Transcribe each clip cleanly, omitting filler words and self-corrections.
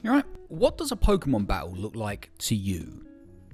Alright, what does a Pokemon battle look like to you?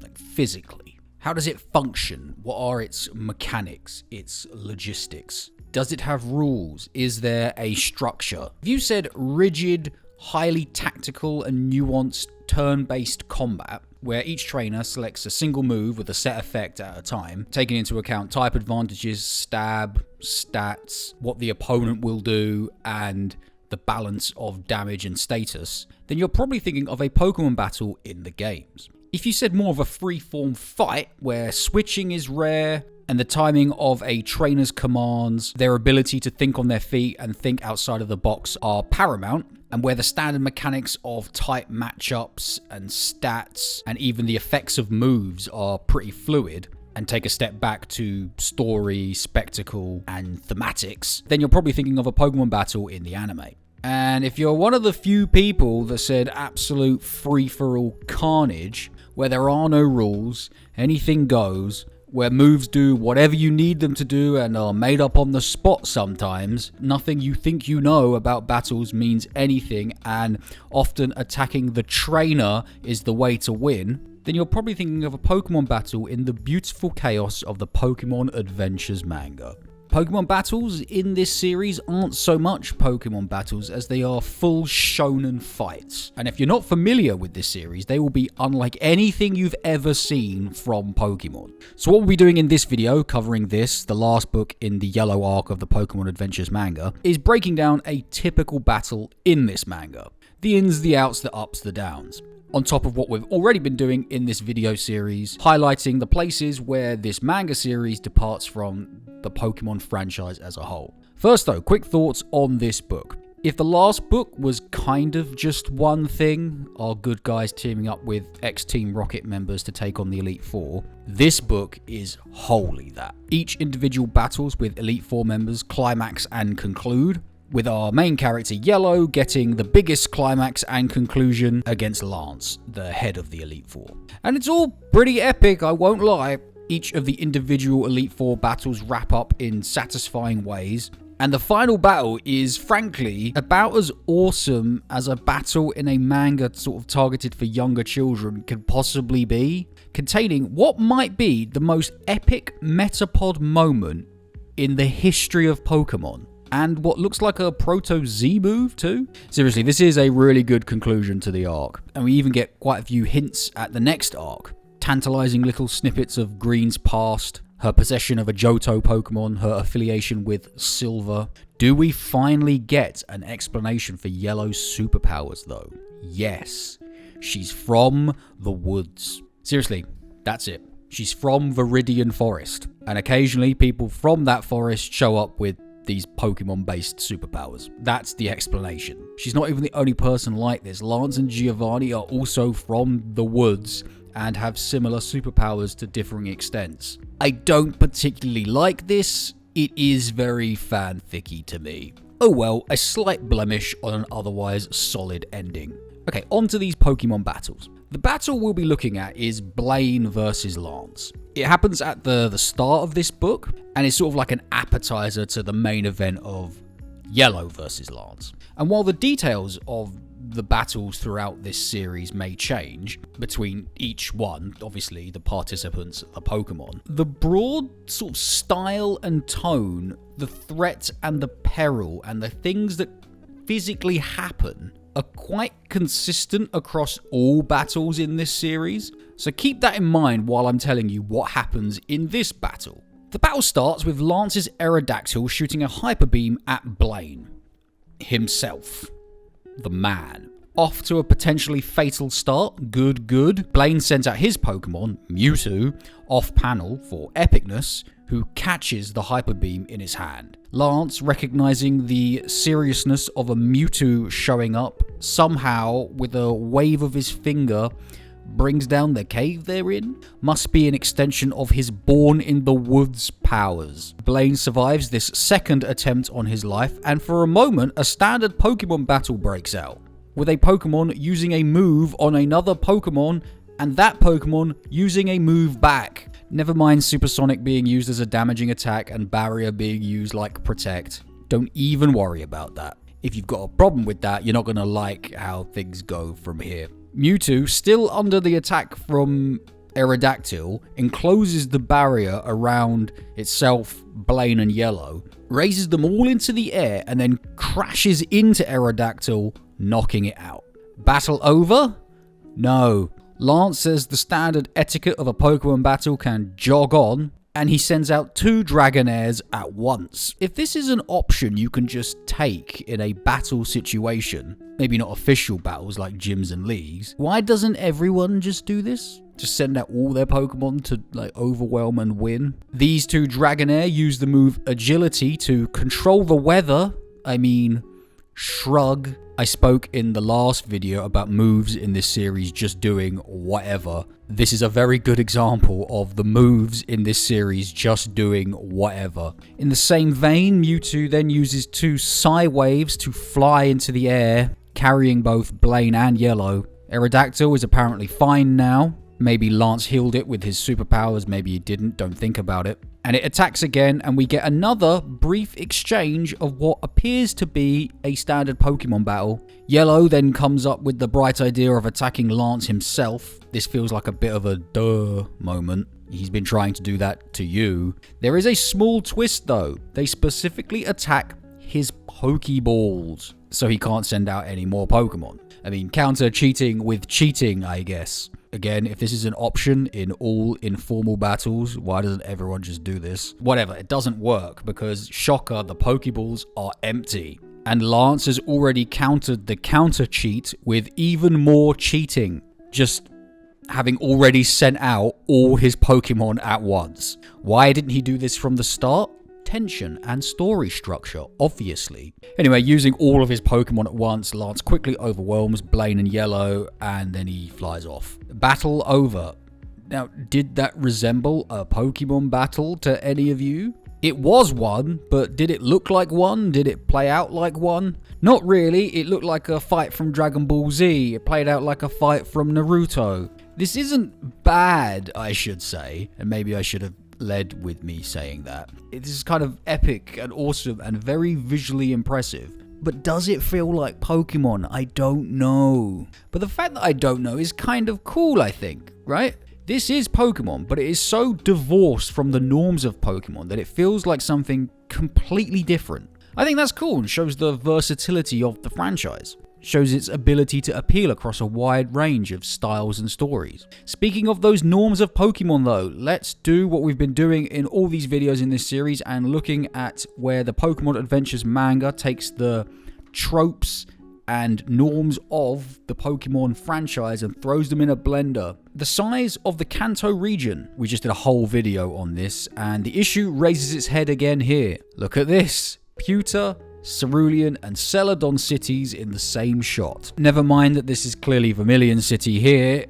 Like physically? How does it function? What are its mechanics, its logistics? Does it have rules? Is there a structure? If you said rigid, highly tactical and nuanced turn-based combat, where each trainer selects a single move with a set effect at a time, taking into account type advantages, stab, stats, what the opponent will do, and the balance of damage and status, then you're probably thinking of a Pokemon battle in the games. If you said more of a free-form fight, where switching is rare, and the timing of a trainer's commands, their ability to think on their feet and think outside of the box are paramount, and where the standard mechanics of tight matchups and stats and even the effects of moves are pretty fluid, and take a step back to story, spectacle, and thematics, then you're probably thinking of a Pokemon battle in the anime. And if you're one of the few people that said absolute free-for-all carnage, where there are no rules, anything goes, where moves do whatever you need them to do and are made up on the spot sometimes, nothing you think you know about battles means anything, and often attacking the trainer is the way to win, then you're probably thinking of a Pokemon battle in the beautiful chaos of the Pokemon Adventures manga. Pokemon battles in this series aren't so much Pokemon battles as they are full shonen fights. And if you're not familiar with this series, they will be unlike anything you've ever seen from Pokemon. So what we'll be doing in this video, covering this, the last book in the yellow arc of the Pokemon Adventures manga, is breaking down a typical battle in this manga. The ins, the outs, the ups, the downs. On top of what we've already been doing in this video series, highlighting the places where this manga series departs from the Pokemon franchise as a whole. First though, quick thoughts on this book. If the last book was kind of just one thing, our good guys teaming up with ex-Team Rocket members to take on the Elite Four, this book is wholly that. Each individual battles with Elite Four members climax and conclude, with our main character Yellow getting the biggest climax and conclusion against Lance, the head of the Elite Four. And it's all pretty epic, I won't lie. Each of the individual Elite Four battles wrap up in satisfying ways, and the final battle is, frankly, about as awesome as a battle in a manga sort of targeted for younger children could possibly be, containing what might be the most epic Metapod moment in the history of Pokemon. And what looks like a Proto-Z move too? Seriously, this is a really good conclusion to the arc. And we even get quite a few hints at the next arc. Tantalizing little snippets of Green's past, her possession of a Johto Pokemon, her affiliation with Silver. Do we finally get an explanation for Yellow's superpowers though? Yes. She's from the woods. Seriously, that's it. She's from Viridian Forest. And occasionally people from that forest show up with these Pokemon-based superpowers. That's the explanation. She's not even the only person like this. Lance and Giovanni are also from the woods and have similar superpowers to differing extents. I don't particularly like this. It is very fanficky to me. Oh well, a slight blemish on an otherwise solid ending. Okay, on to these Pokemon battles. The battle we'll be looking at is Blaine versus Lance. It happens at the start of this book, and it's sort of like an appetizer to the main event of Yellow versus Lance. And while the details of the battles throughout this series may change between each one, obviously the participants are Pokemon, the broad sort of style and tone, the threat and the peril, and the things that physically happen are quite consistent across all battles in this series, so keep that in mind while I'm telling you what happens in this battle. The battle starts with Lance's Aerodactyl shooting a Hyper Beam at Blaine himself, the man. Off to a potentially fatal start, good. Blaine sends out his Pokemon, Mewtwo, off panel for epicness, who catches the Hyper Beam in his hand. Lance, recognizing the seriousness of a Mewtwo showing up, somehow, with a wave of his finger, brings down the cave they're in. Must be an extension of his Born in the Woods powers. Blaine survives this second attempt on his life, and for a moment, a standard Pokemon battle breaks out, with a Pokemon using a move on another Pokemon, and that Pokemon using a move back. Never mind Supersonic being used as a damaging attack and Barrier being used like Protect. Don't even worry about that. If you've got a problem with that, you're not going to like how things go from here. Mewtwo, still under the attack from Aerodactyl, encloses the barrier around itself, Blaine and Yellow, raises them all into the air, and then crashes into Aerodactyl, knocking it out. Battle over? No. Lance says the standard etiquette of a Pokemon battle can jog on, and he sends out 2 Dragonairs at once. If this is an option you can just take in a battle situation, maybe not official battles like gyms and leagues, why doesn't everyone just do this? Just send out all their Pokemon to overwhelm and win? These 2 Dragonair use the move Agility to control the weather. Shrug. I spoke in the last video about moves in this series just doing whatever. This is a very good example of the moves in this series just doing whatever. In the same vein, Mewtwo then uses 2 Psy Waves to fly into the air, carrying both Blaine and Yellow. Aerodactyl is apparently fine now. Maybe Lance healed it with his superpowers, maybe he didn't, don't think about it. And it attacks again, and we get another brief exchange of what appears to be a standard Pokemon battle. Yellow then comes up with the bright idea of attacking Lance himself. This feels like a bit of a duh moment. He's been trying to do that to you. There is a small twist though. They specifically attack his Pokeballs, so he can't send out any more Pokemon. Counter cheating with cheating, I guess. Again, if this is an option in all informal battles, why doesn't everyone just do this? Whatever, it doesn't work because, shocker, the Pokeballs are empty. And Lance has already countered the counter cheat with even more cheating, just having already sent out all his Pokemon at once. Why didn't he do this from the start? Tension and story structure, obviously. Anyway, using all of his Pokemon at once, Lance quickly overwhelms Blaine and Yellow, and then he flies off. Battle over. Now, did that resemble a Pokemon battle to any of you? It was one, but did it look like one? Did it play out like one? Not really. It looked like a fight from Dragon Ball Z. It played out like a fight from Naruto. This isn't bad, I should say, and maybe I should have led with me saying that. It is kind of epic and awesome and very visually impressive. But does it feel like Pokemon? I don't know. But the fact that I don't know is kind of cool, I think, right? This is Pokemon, but it is so divorced from the norms of Pokemon that it feels like something completely different. I think that's cool and shows the versatility of the franchise. Shows its ability to appeal across a wide range of styles and stories. Speaking of those norms of Pokemon though, let's do what we've been doing in all these videos in this series and looking at where the Pokemon Adventures manga takes the tropes and norms of the Pokemon franchise and throws them in a blender. The size of the Kanto region, we just did a whole video on this, and the issue raises its head again here. Look at this. Pewter, Cerulean and Celadon cities in the same shot. Never mind that this is clearly Vermilion City here.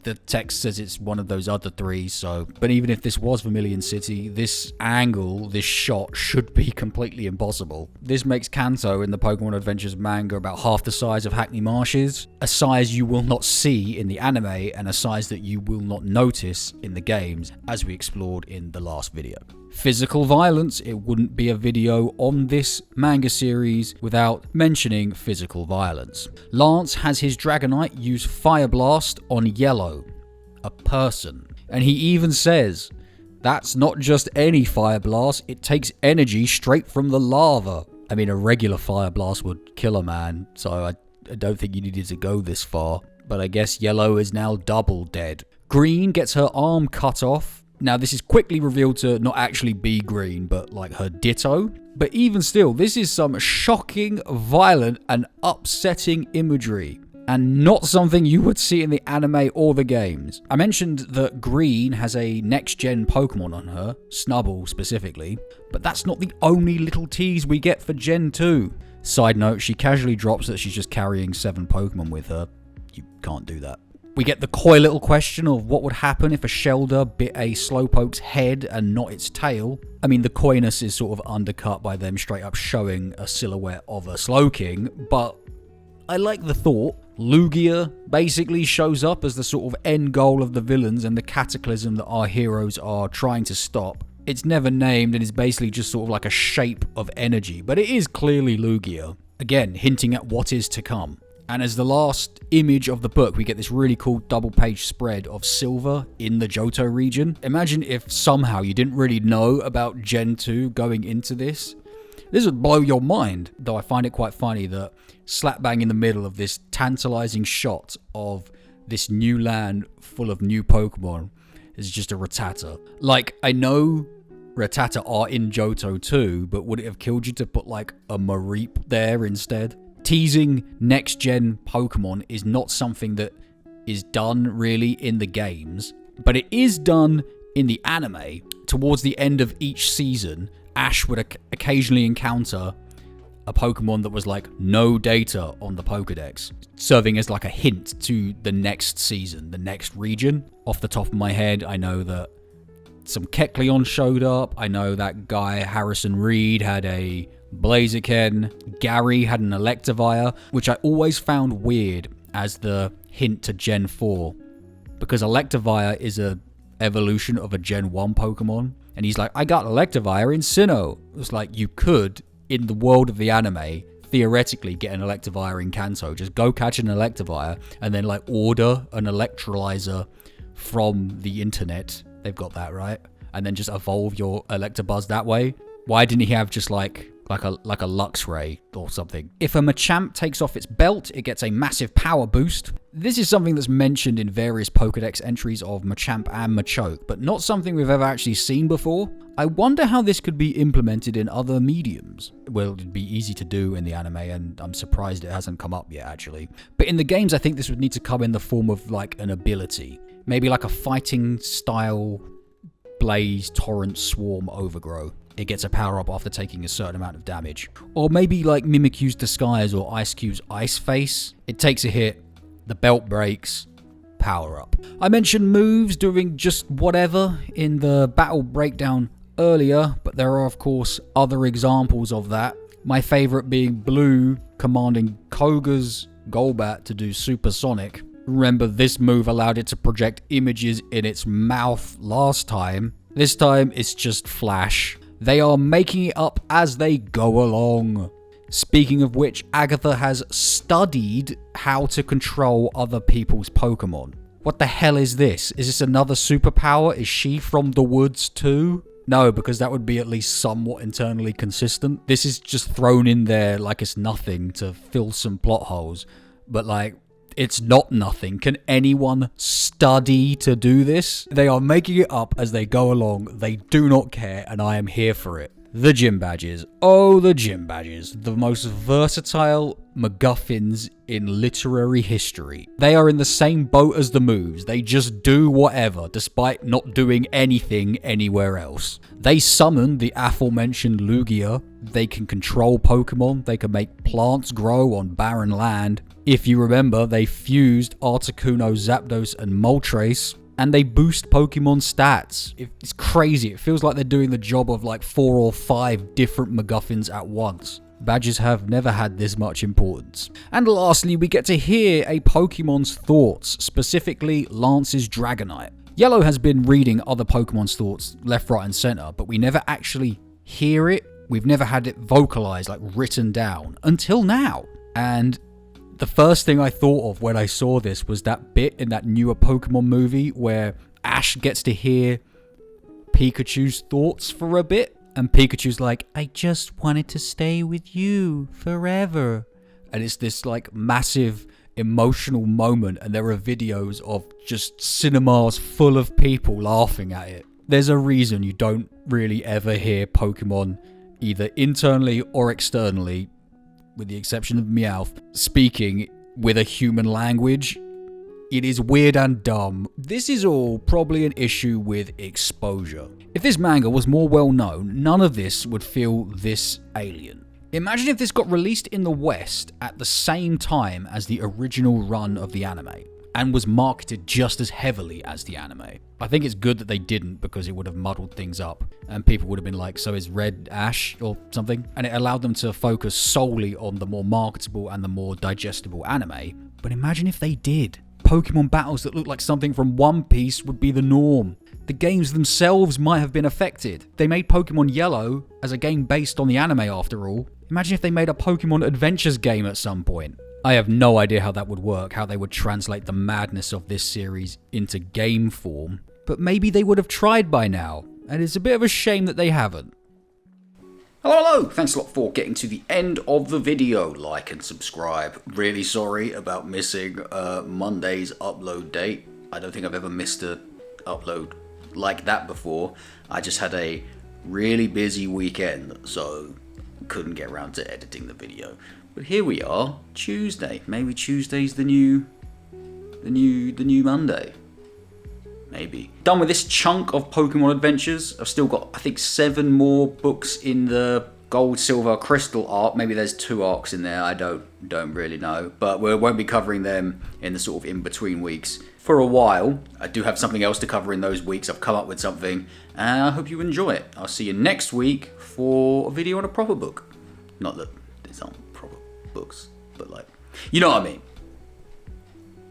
The text says it's one of those other 3, so... But even if this was Vermilion City, this angle, this shot, should be completely impossible. This makes Kanto in the Pokemon Adventures manga about half the size of Hackney Marshes, a size you will not see in the anime, and a size that you will not notice in the games, as we explored in the last video. Physical violence, it wouldn't be a video on this manga series without mentioning physical violence. Lance has his Dragonite use Fire Blast on Yellow, a person. And he even says, that's not just any Fire Blast, it takes energy straight from the lava. A regular Fire Blast would kill a man, so I don't think you needed to go this far. But I guess Yellow is now double dead. Green gets her arm cut off. Now, this is quickly revealed to not actually be Green, but like her ditto. But even still, this is some shocking, violent, and upsetting imagery. And not something you would see in the anime or the games. I mentioned that Green has a next-gen Pokemon on her, Snubbull specifically, but that's not the only little tease we get for Gen 2. Side note, she casually drops that she's just carrying 7 Pokemon with her. You can't do that. We get the coy little question of what would happen if a Shelder bit a Slowpoke's head and not its tail. The coyness is sort of undercut by them straight up showing a silhouette of a Slowking, but I like the thought. Lugia basically shows up as the sort of end goal of the villains and the cataclysm that our heroes are trying to stop. It's never named and is basically just sort of like a shape of energy, but it is clearly Lugia. Again, hinting at what is to come. And as the last image of the book, we get this really cool double-page spread of Silver in the Johto region. Imagine if somehow you didn't really know about Gen 2 going into this. This would blow your mind, though I find it quite funny that slap bang in the middle of this tantalizing shot of this new land full of new Pokemon is just a Rattata. Like, I know Rattata are in Johto too, but would it have killed you to put like a Mareep there instead? Teasing next-gen Pokemon is not something that is done really in the games, but it is done in the anime. Towards the end of each season, Ash would occasionally encounter a Pokemon that was like no data on the Pokedex, serving as like a hint to the next season, the next region. Off the top of my head, I know that some Kecleon showed up. I know that guy Harrison Reed had a Blaziken. Gary had an Electivire, which I always found weird as the hint to Gen 4, because Electivire is a evolution of a Gen 1 Pokemon, and he's like, I got Electivire in Sinnoh. It's like, you could, in the world of the anime, theoretically get an Electivire in Kanto. Just go catch an Electivire and then like order an Electrolyzer from the internet. They've got that, right? And then just evolve your Electabuzz that way. Why didn't he have just like a Luxray or something? If a Machamp takes off its belt, it gets a massive power boost. This is something that's mentioned in various Pokedex entries of Machamp and Machoke, but not something we've ever actually seen before. I wonder how this could be implemented in other mediums. Well, it'd be easy to do in the anime, and I'm surprised it hasn't come up yet, actually. But in the games, I think this would need to come in the form of like an ability. Maybe like a fighting style Blaze Torrent Swarm Overgrow. It gets a power-up after taking a certain amount of damage. Or maybe like Mimikyu's Disguise or Ice-Cube's Ice Face. It takes a hit, the belt breaks, power-up. I mentioned moves doing just whatever in the battle breakdown earlier, but there are of course other examples of that. My favourite being Blue commanding Koga's Golbat to do Supersonic. Remember, this move allowed it to project images in its mouth last time. This time it's just Flash. They are making it up as they go along. Speaking of which, Agatha has studied how to control other people's Pokemon. What the hell is this? Is this another superpower? Is she from the woods too? No, because that would be at least somewhat internally consistent. This is just thrown in there like it's nothing to fill some plot holes. But like, it's not nothing. Can anyone study to do this? They are making it up as they go along. They do not care, and I am here for it. The gym badges. Oh, the gym badges. The most versatile MacGuffins in literary history. They are in the same boat as the moves. They just do whatever, despite not doing anything anywhere else. They summon the aforementioned Lugia. They can control Pokemon. They can make plants grow on barren land. If you remember, they fused Articuno, Zapdos, and Moltres, and they boost Pokemon stats. It's crazy. It feels like they're doing the job of like 4 or 5 different MacGuffins at once. Badges have never had this much importance. And lastly, we get to hear a Pokemon's thoughts, specifically Lance's Dragonite. Yellow has been reading other Pokemon's thoughts left, right, and center, but we never actually hear it. We've never had it vocalized, like written down, until now. And the first thing I thought of when I saw this was that bit in that newer Pokemon movie where Ash gets to hear Pikachu's thoughts for a bit. And Pikachu's like, I just wanted to stay with you forever. And it's this like massive emotional moment. And there are videos of just cinemas full of people laughing at it. There's a reason you don't really ever hear Pokemon either internally or externally, with the exception of Meowth, speaking with a human language. It is weird and dumb. This is all probably an issue with exposure. If this manga was more well known, none of this would feel this alien. Imagine if this got released in the West at the same time as the original run of the anime, and was marketed just as heavily as the anime. I think it's good that they didn't, because it would have muddled things up, and people would have been like, so is Red Ash or something? And it allowed them to focus solely on the more marketable and the more digestible anime. But imagine if they did. Pokemon battles that look like something from One Piece would be the norm. The games themselves might have been affected. They made Pokemon Yellow as a game based on the anime after all. Imagine if they made a Pokemon Adventures game at some point. I have no idea how that would work, how they would translate the madness of this series into game form. But maybe they would have tried by now, and it's a bit of a shame that they haven't. Hello! Thanks a lot for getting to the end of the video. Like and subscribe. Really sorry about missing Monday's upload date. I don't think I've ever missed a upload like that before. I just had a really busy weekend, so couldn't get around to editing the video. But here we are, Tuesday. Maybe Tuesday's the new Monday. Maybe. Done with this chunk of Pokemon Adventures. I've still got, I think, 7 more books in the Gold, Silver, Crystal arc. Maybe there's 2 arcs in there. I don't really know. But we won't be covering them in the sort of in-between weeks for a while. I do have something else to cover in those weeks. I've come up with something, and I hope you enjoy it. I'll see you next week for a video on a proper book. Not that these aren't proper books, but like, you know what I mean.